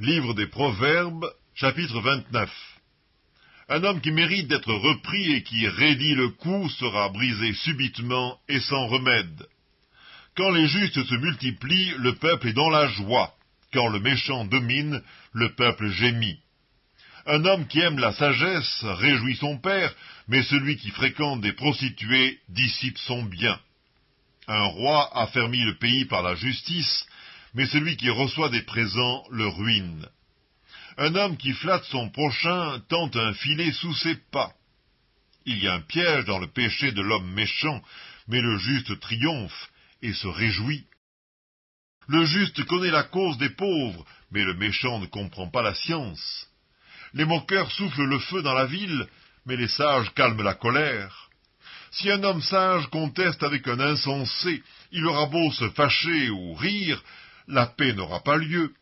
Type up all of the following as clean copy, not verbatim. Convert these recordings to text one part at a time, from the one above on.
Livre des Proverbes, chapitre 29. Un homme qui mérite d'être repris et qui raidit le cou sera brisé subitement et sans remède. Quand les justes se multiplient, le peuple est dans la joie. Quand le méchant domine, le peuple gémit. Un homme qui aime la sagesse réjouit son père, mais celui qui fréquente des prostituées dissipe son bien. Un roi affermit le pays par la justice, mais celui qui reçoit des présents le ruine. Un homme qui flatte son prochain tente un filet sous ses pas. Il y a un piège dans le péché de l'homme méchant, mais le juste triomphe et se réjouit. Le juste connaît la cause des pauvres, mais le méchant ne comprend pas la science. Les moqueurs soufflent le feu dans la ville, mais les sages calment la colère. Si un homme sage conteste avec un insensé, il aura beau se fâcher ou rire, la paix n'aura pas lieu.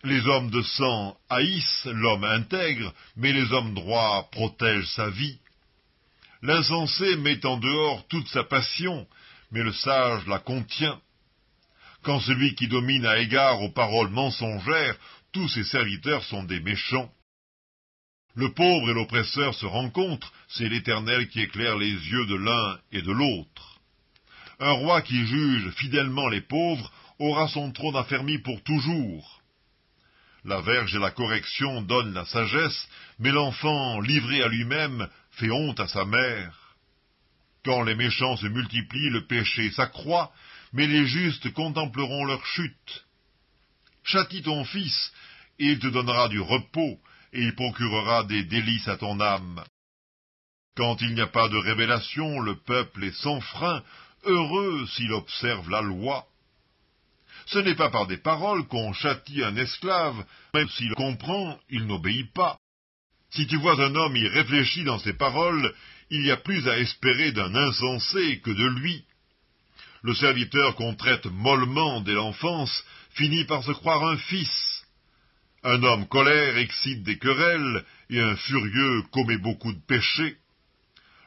Les hommes de sang haïssent l'homme intègre, mais les hommes droits protègent sa vie. L'insensé met en dehors toute sa passion, mais le sage la contient. Quand celui qui domine a égard aux paroles mensongères, tous ses serviteurs sont des méchants. Le pauvre et l'oppresseur se rencontrent, c'est l'Éternel qui éclaire les yeux de l'un et de l'autre. Un roi qui juge fidèlement les pauvres aura son trône affermi pour toujours. La verge et la correction donnent la sagesse, mais l'enfant livré à lui-même fait honte à sa mère. Quand les méchants se multiplient, le péché s'accroît, mais les justes contempleront leur chute. Châtie ton fils, et il te donnera du repos, et il procurera des délices à ton âme. Quand il n'y a pas de révélation, le peuple est sans frein, heureux s'il observe la loi. Ce n'est pas par des paroles qu'on châtie un esclave, même s'il comprend, il n'obéit pas. Si tu vois un homme y réfléchir dans ses paroles, il y a plus à espérer d'un insensé que de lui. Le serviteur qu'on traite mollement dès l'enfance finit par se croire un fils. Un homme colère excite des querelles, et un furieux commet beaucoup de péchés.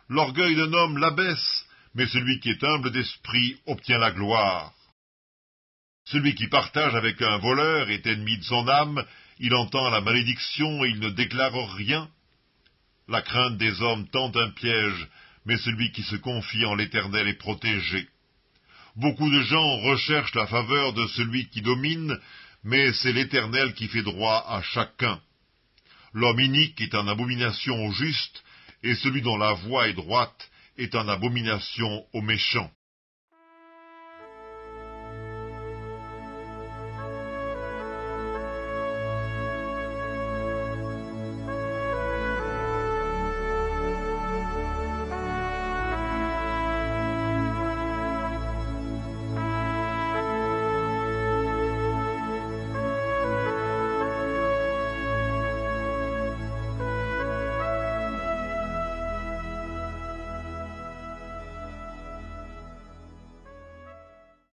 L'orgueil d'un homme l'abaisse, mais celui qui est humble d'esprit obtient la gloire. Celui qui partage avec un voleur est ennemi de son âme, il entend la malédiction et il ne déclare rien. La crainte des hommes tente un piège, mais celui qui se confie en l'Éternel est protégé. Beaucoup de gens recherchent la faveur de celui qui domine, mais c'est l'Éternel qui fait droit à chacun. L'homme inique est en abomination au juste, et celui dont la voie est droite est en abomination aux méchants.